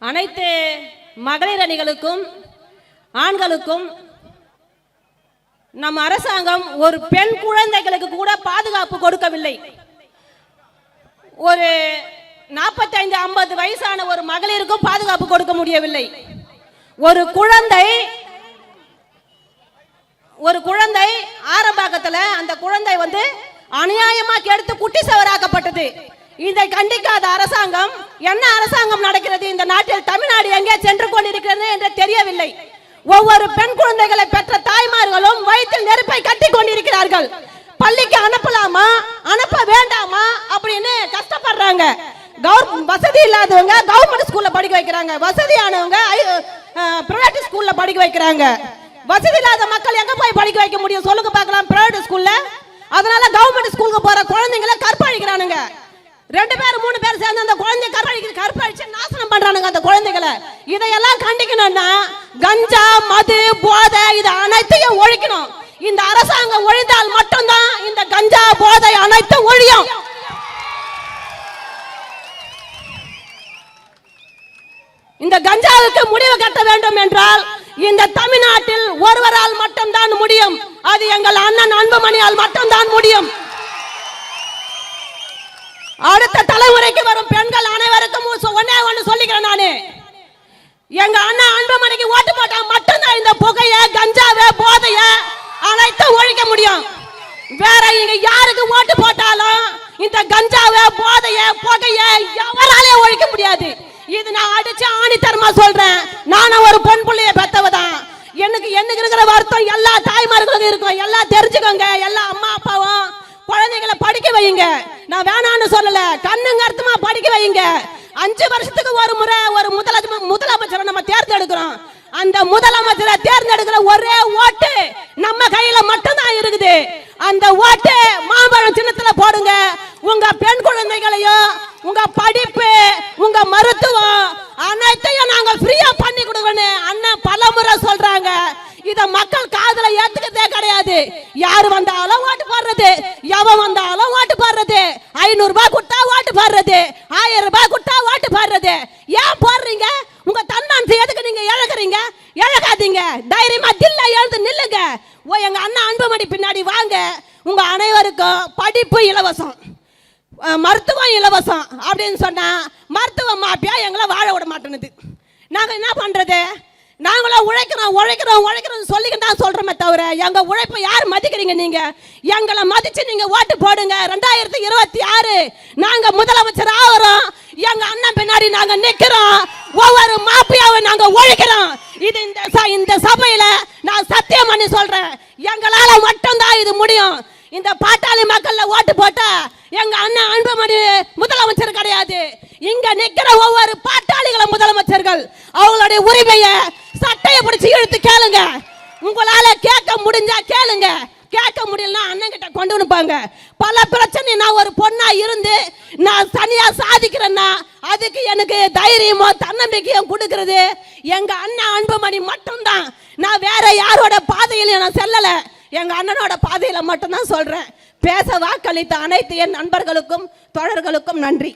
அனைத்து மகளிர் அணிகளுக்கும் ஆண்களுக்கும் நம் அரசாங்கம் ஒரு பெண் குழந்தைகளுக்கு கூட பாதுகாப்பு கொடுக்கவில்லை. ஒரு 45-50 வயசான ஒரு மகளிருக்கும் பாதுகாப்பு கொடுக்க முடியவில்லை. ஒரு குழந்தை ஆரம்பாக்கத்துல அந்த குழந்தை அநியாயமா கெடுத்து குட்டி சவராக்கப்பட்டது. இதை கண்டிக்காத அரசாங்கம் என்ன அரசாங்கம் நடக்கிறது இந்த நாட்டில்? தமிழ்நாடு எங்கே சென்று கொண்டிருக்கிறது என்று தெரியவில்லை. ஒவ்வொரு பெண் குழந்தைகளை பெற்ற தாய்மார்களும் வயிற்றில் நெருப்பை கட்டி கொண்டிருக்கிறார்கள். பள்ளிக்கு அனுப்பலாமா அனுப்ப வேண்டாமா அப்படின்னு கஷ்டப்படுறாங்க. வசதி இல்லாதவங்க கவர்மெண்ட் ஸ்கூல்ல படிக்க வைக்கிறாங்க, வசதியானவங்க பிரைவேட் ஸ்கூல்ல படிக்க வைக்கிறாங்க. வசதி இல்லாத மக்கள் எங்க போய் படிக்க வைக்க முடியும் சொல்லுங்க பார்க்கலாம்? பிரைவேட் ஸ்கூல்ல. அதனால கவர்மெண்ட் ஸ்கூலுக்கு போற குழந்தைங்களை கற்பழிக்கிறானுங்க. 2 பேர் 3 பேர் சேர்ந்து அந்த குழந்தை கற்பழிச்சு நாசனம் பண்றானுங்க அந்த குழந்தைகளை. இதையெல்லாம் கண்டிக்கணும்னா கஞ்சா மது போதை இது அனைத்தையும் ஒழிக்கணும். இந்த அரசாங்கம் ஒழிந்தால் மட்டும்தான் இந்த கஞ்சா போதை அனைத்தும் ஒழியும். இந்த கஞ்சாவுக்கு முடிவு கட்ட வேண்டும் என்றால் இந்த தமிழ்நாட்டில் ஒருவரால் மட்டும்தான் முடியும். அது எங்கள் அண்ணன் அன்புமணியால் மட்டும்தான் முடியும். அடுத்த தலைமுறைக்கு வரும் பெண்கள் அனைவருக்கும் ஒன்னே ஒன்று சொல்லிக்கிறேன் நானு. எங்க அண்ணன் அன்புமணிக்கு ஓட்டு போட்டா மட்டும்தான் இந்த புகைய கஞ்சாவை போதைய அனைத்தும் ஒழிக்க முடியும். வேற இங்க யாருக்கு ஓட்டு போட்டாலும் இந்த கஞ்சாவை போதைய புகைய எவராலே ஒழிக்க முடியாது. இது நான் அடிச்சு ஆணித்தரமா சொல்றேன். நானும் ஒரு பொன் பிள்ளைய பெத்தவதான். எனக்கு இருக்கிற வருத்தம் எல்லா தாய்மார்களுக்கும் இருக்கும். எல்லாம் தெரிஞ்சுக்கோங்க. எல்லா அம்மா அப்பாவும் குழந்தைகளை படிக்க வைங்க. நான் வேணான்னு சொல்லல, கண்ணுங்க அர்த்தமா படிக்க வைங்க. 5 வருஷத்துக்கு ஒரு முறை ஒரு முதலமைச்சரை நம்ம தேர்ந்தெடுக்கிறோம். அந்த முதலமைச்சரை தேர்ந்தெடுக்கிற ஒரே ஓட்டு நம்ம கையில மட்டும்தான் இருக்குது. அந்த ஓட்டு மாம்பழம் சின்னத்துல போடுங்க. உங்க பெண் குழந்தைகளையும் உங்க படிப்பு உங்க மருத்துவம் அனைத்தையும் நாங்க ஃப்ரீயா பண்ணி கொடுக்கணும்னு அண்ணன் பலமுறை சொல்றாங்க. இத மக்கள் காதுல ஏத்துக்கதே கிடையாது. யாரு வந்தாலும் ஓட்டு போடுறது, எவன் வந்தாலும் ஓட்டு போடுறது, 500 ரூபாய் கொடுத்தா ஓட்டு போடுறது, 1000 ரூபாய் கொடுத்தா ஓட்டு போடுறது. ஏன் போடுறீங்க? உங்க தன்மானத்தை எதுக்கு நீங்க இழக்கிறீங்க? இழக்காதீங்க. தைரியமா தில்ல எழுந்து நில்லுங்க. எங்க அண்ணன் அன்புமணி பின்னாடி வாங்க. உங்க அனைவருக்கும் படிப்பு இலவசம், மருத்துவம் இலவசம் அப்படின்னு சொன்னா மருத்துவ மாப்பியா எங்களை வாழ விட மாட்டேனுது. நாங்க என்ன பண்றது? நாங்களும் உழைக்கிறோம் சொல்லிக்கிட்டு தான் சொல்றோமே தவிர எங்க உழைப்பை யார் மதிக்கிறீங்க? நீங்க எங்களை மதிச்சு நீங்க ஓட்டு போடுங்க. 2026 நாங்க முதலமைச்சர் ஆகிறோம். எங்க அண்ணன் பின்னாடி நாங்க நிக்கிறோம். ஒவ்வொரு மாப்பியாவை நாங்க ஒழிக்கிறோம். இது இந்த சபையில நான் சத்தியம் பண்ணி சொல்றேன். எங்களால மட்டும்தான் இது முடியும். இந்த பாட்டாளி மக்கள்ல ஓட்டு போட்டா எங்க அண்ணன் அன்புமணி முதலமைச்சர் கிடையாது. இங்க நிக்கிற ஒவ்வொரு பாட்டாளிகளும் முதலமைச்சர்கள். அவங்களுடைய உரிமையை சட்டையை பிடிச்சி இழுத்து கேளுங்க. உங்களால கேட்க முடிஞ்சா கேளுங்க, கேட்க முடியலன்னா அண்ணன் கிட்ட கொண்டு வந்துப்பாங்க. பல பிரச்சனை நான் ஒரு பொண்ணா இருந்து நான் தனியா சாதிக்கிறேன்னா அதுக்கு எனக்கு தைரியமும் தன்னம்பிக்கையும் கொடுக்கிறது எங்க அண்ணன் அன்புமணி மட்டும்தான். நான் வேற யாரோட பாதையில நான் செல்லல, எங்க அண்ணனோட பாதையில மட்டும்தான் சொல்றேன். பேச வாக்களித்த அனைத்து என் நண்பர்களுக்கும் தோழர்களுக்கும் நன்றி.